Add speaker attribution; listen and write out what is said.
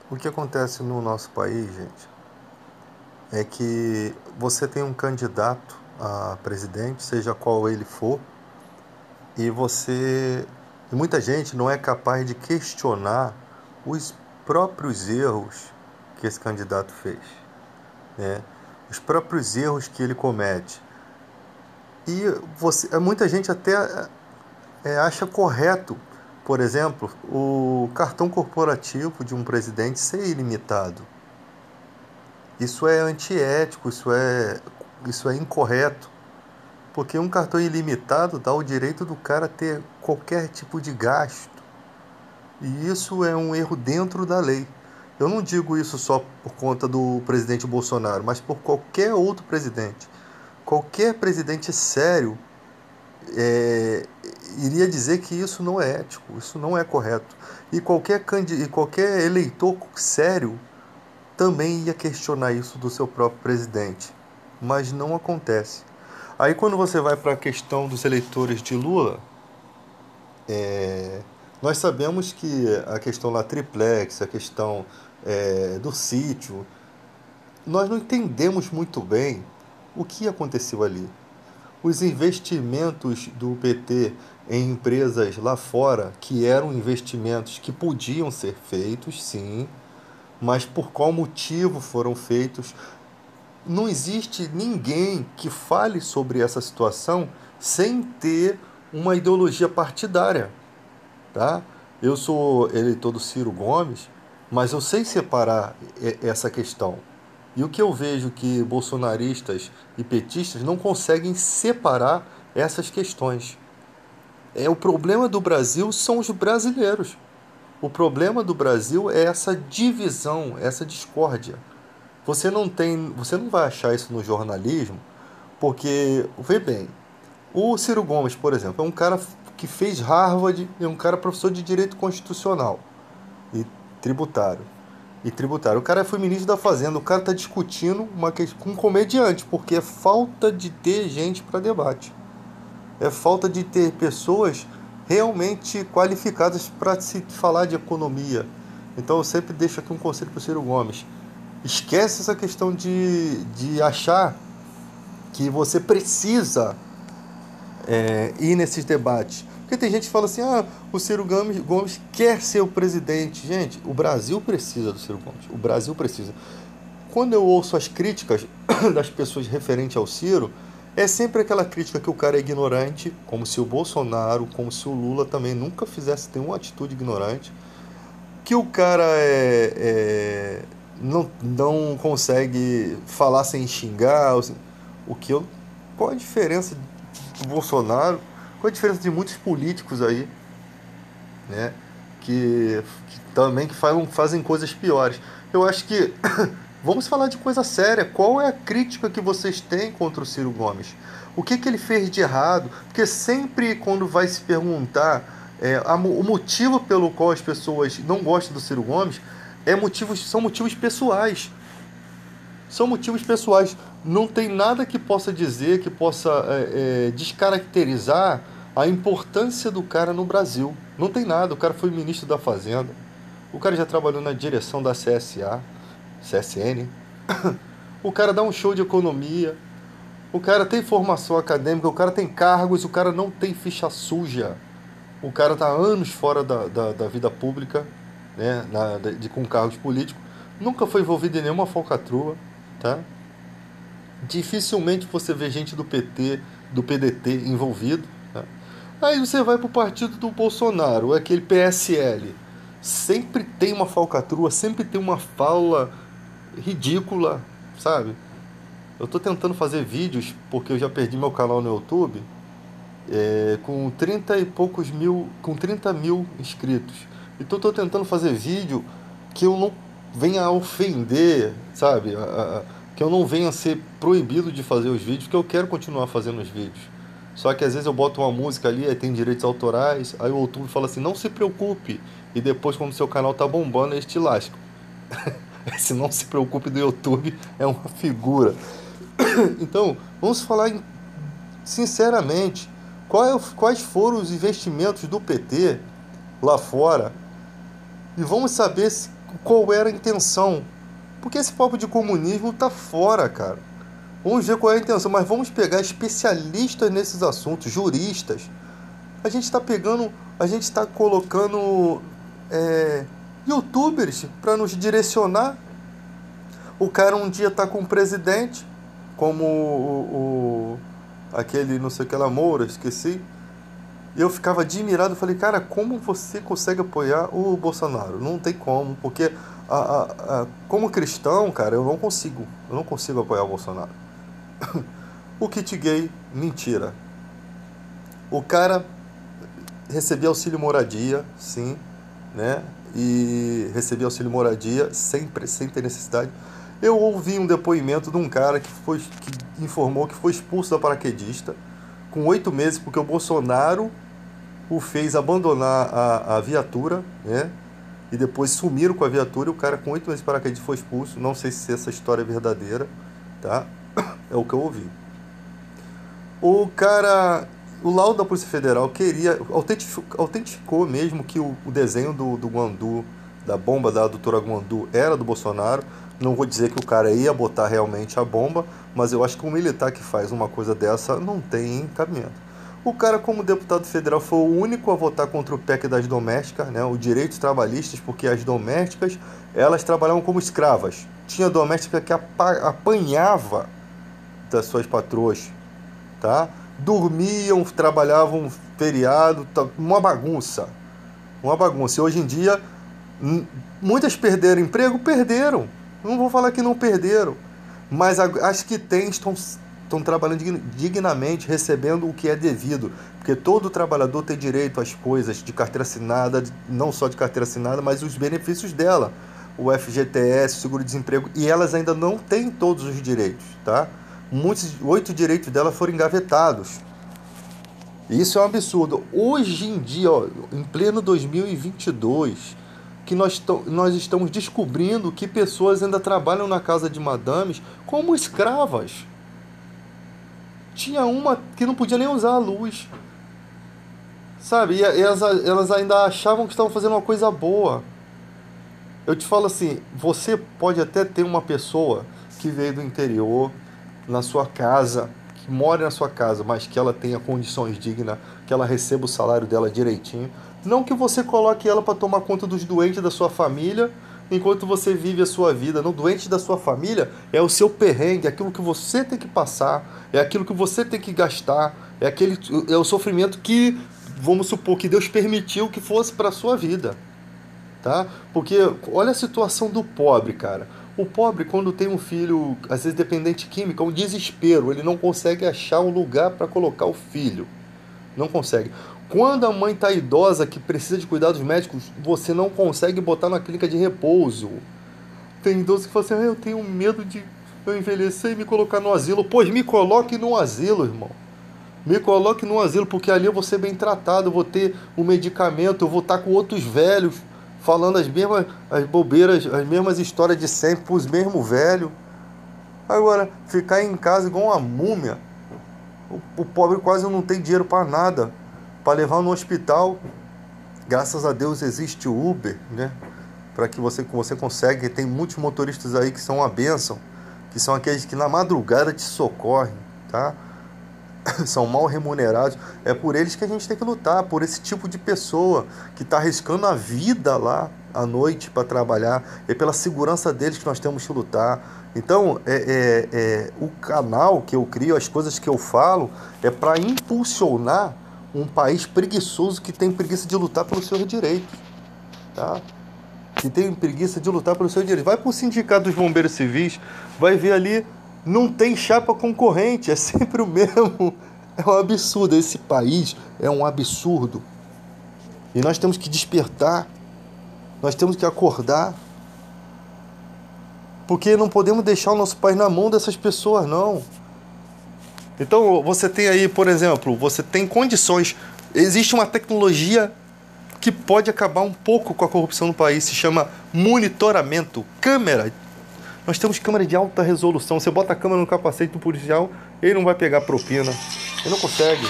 Speaker 1: O que acontece no nosso país, gente, é que você tem um candidato a presidente, seja qual ele for, e você. E muita gente não é capaz de questionar os próprios erros que esse candidato fez, né? Os próprios erros que ele comete. E muita gente até acha correto, por exemplo, o cartão corporativo de um presidente ser ilimitado. Isso é antiético, isso é incorreto, porque um cartão ilimitado dá o direito do cara ter qualquer tipo de gasto. E isso é um erro dentro da lei. Eu não digo isso só por conta do presidente Bolsonaro, mas por qualquer outro presidente. Qualquer presidente sério é, iria dizer que isso não é ético, isso não é correto. E qualquer eleitor sério também ia questionar isso do seu próprio presidente, mas não acontece. Aí quando você vai para a questão dos eleitores de Lula, nós sabemos que a questão lá triplex, a questão do sítio, nós não entendemos muito bem o que aconteceu ali. Os investimentos do PT em empresas lá fora, que eram investimentos que podiam ser feitos, sim, mas por qual motivo foram feitos. Não existe ninguém que fale sobre essa situação sem ter uma ideologia partidária, tá? Eu sou eleitor do Ciro Gomes, mas eu sei separar essa questão. E o que eu vejo que bolsonaristas e petistas não conseguem separar essas questões. O problema do Brasil são os brasileiros. O problema do Brasil é essa divisão, essa discórdia. Você não vai achar isso no jornalismo, porque, vê bem, o Ciro Gomes, por exemplo, é um cara que fez Harvard, é um cara professor de direito constitucional e tributário. O cara foi ministro da Fazenda, o cara está discutindo com um comediante, porque é falta de ter gente para debate. É falta de ter pessoas realmente qualificadas para se falar de economia. Então eu sempre deixo aqui um conselho para o Ciro Gomes. Esquece essa questão de achar que você precisa ir nesses debates. Porque tem gente que fala assim, o Ciro Gomes quer ser o presidente. Gente, o Brasil precisa do Ciro Gomes. O Brasil precisa. Quando eu ouço as críticas das pessoas referente ao Ciro, é sempre aquela crítica que o cara é ignorante, como se o Bolsonaro, como se o Lula também nunca fizesse nenhuma atitude ignorante, que o cara não consegue falar sem xingar, o que eu, qual a diferença do Bolsonaro, qual a diferença de muitos políticos aí, né, que também fazem coisas piores. Eu acho que vamos falar de coisa séria. Qual é a crítica que vocês têm contra o Ciro Gomes? O que ele fez de errado? Porque sempre quando vai se perguntar o motivo pelo qual as pessoas não gostam do Ciro Gomes são motivos pessoais. São motivos pessoais. Não tem nada que possa dizer, que possa descaracterizar a importância do cara no Brasil. Não tem nada. O cara foi ministro da Fazenda. O cara já trabalhou na direção da CSA, CSN. O cara dá um show de economia. O cara tem formação acadêmica. O cara tem cargos. O cara não tem ficha suja. O cara está anos fora da vida pública, né, com cargos políticos. Nunca foi envolvido em nenhuma falcatrua, tá? Dificilmente você vê gente do PT, do PDT envolvido. Tá? Aí você vai pro partido do Bolsonaro, aquele PSL. Sempre tem uma falcatrua, sempre tem uma fala ridícula, sabe? Eu tô tentando fazer vídeos, porque eu já perdi meu canal no YouTube, com 30 e poucos mil, com 30 mil inscritos. Então eu tô tentando fazer vídeo que eu não venha a ofender, sabe? Que eu não venha a ser proibido de fazer os vídeos, que eu quero continuar fazendo os vídeos. Só que às vezes eu boto uma música ali, aí tem direitos autorais, aí o YouTube fala assim, não se preocupe. E depois, quando o seu canal tá bombando, eles te lascam. Esse não se preocupe do YouTube é uma figura. Então, vamos falar sinceramente, quais foram os investimentos do PT lá fora e vamos saber qual era a intenção. Porque esse papo de comunismo tá fora, cara. Vamos ver qual é a intenção, mas vamos pegar especialistas nesses assuntos, juristas. A gente está colocando youtubers para nos direcionar. O cara um dia tá com um presidente, como aquele não sei o que lá, Moura, esqueci. E eu ficava admirado, falei, cara, como você consegue apoiar o Bolsonaro? Não tem como, porque como cristão, cara, eu não consigo apoiar o Bolsonaro. O kit gay, mentira. O cara recebia auxílio moradia, sim, né? E recebia auxílio moradia sem ter necessidade. Eu ouvi um depoimento de um cara que informou que foi expulso da paraquedista com 8 meses, porque o Bolsonaro o fez abandonar a viatura, né? E depois sumiram com a viatura e o cara com 8 meses de paraquedista foi expulso. Não sei se essa história é verdadeira, tá? É o que eu ouvi. O laudo da Polícia Federal autenticou mesmo que o desenho do Guandu, da bomba da doutora Guandu, era do Bolsonaro. Não vou dizer que o cara ia botar realmente a bomba, mas eu acho que um militar que faz uma coisa dessa não tem cabimento. O cara, como deputado federal, foi o único a votar contra o PEC das domésticas, né, os direitos trabalhistas, porque as domésticas, elas trabalhavam como escravas. Tinha doméstica que apanhava das suas patroas, tá? Dormiam, trabalhavam feriado, uma bagunça. Uma bagunça. E hoje em dia, muitas perderam emprego? Perderam. Não vou falar que não perderam. Mas as que têm estão trabalhando dignamente, recebendo o que é devido. Porque todo trabalhador tem direito às coisas de carteira assinada, não só de carteira assinada, mas os benefícios dela. O FGTS, o seguro-desemprego. E elas ainda não têm todos os direitos, tá? 8 direitos dela foram engavetados. Isso é um absurdo. Hoje em dia, ó, em pleno 2022, que nós estamos descobrindo que pessoas ainda trabalham na casa de madames como escravas. Tinha uma que não podia nem usar a luz, sabe? E elas ainda achavam que estavam fazendo uma coisa boa. Eu te falo assim, você pode até ter uma pessoa que veio do interior, na sua casa, que mora na sua casa, mas que ela tenha condições dignas, que ela receba o salário dela direitinho. Não que você coloque ela para tomar conta dos doentes da sua família, enquanto você vive a sua vida. No doente da sua família é o seu perrengue, é aquilo que você tem que passar, é aquilo que você tem que gastar, é o sofrimento que, vamos supor, que Deus permitiu que fosse para a sua vida, tá? Porque olha a situação do pobre, cara. O pobre, quando tem um filho, às vezes dependente químico, é um desespero. Ele não consegue achar um lugar para colocar o filho. Não consegue. Quando a mãe está idosa, que precisa de cuidados médicos, você não consegue botar na clínica de repouso. Tem idoso que fala assim, eu tenho medo de eu envelhecer e me colocar no asilo. Pois me coloque no asilo, irmão. Me coloque no asilo, porque ali eu vou ser bem tratado, eu vou ter um medicamento, eu vou estar com outros velhos, falando as bobeiras, as mesmas histórias de sempre, para os mesmos velhos. Agora, ficar em casa igual uma múmia, o pobre quase não tem dinheiro para nada, para levar no hospital. Graças a Deus existe o Uber, né? Para que você consegue. Tem muitos motoristas aí que são uma bênção, que são aqueles que na madrugada te socorrem, tá? São mal remunerados. É por eles que a gente tem que lutar, por esse tipo de pessoa que está arriscando a vida lá à noite para trabalhar. É pela segurança deles que nós temos que lutar. Então, o canal que eu crio, as coisas que eu falo, é para impulsionar um país preguiçoso que tem preguiça de lutar pelos seus direitos, tá? Que tem preguiça de lutar pelos seus direitos. Vai para o Sindicato dos Bombeiros Civis, vai ver ali, não tem chapa concorrente, é sempre o mesmo. É um absurdo, esse país é um absurdo. E nós temos que despertar, nós temos que acordar, porque não podemos deixar o nosso país na mão dessas pessoas, não. Então, você tem aí, por exemplo, você tem condições, existe uma tecnologia que pode acabar um pouco com a corrupção no país, se chama monitoramento, câmera. Nós temos câmera de alta resolução, você bota a câmera no capacete do policial, ele não vai pegar propina, ele não consegue.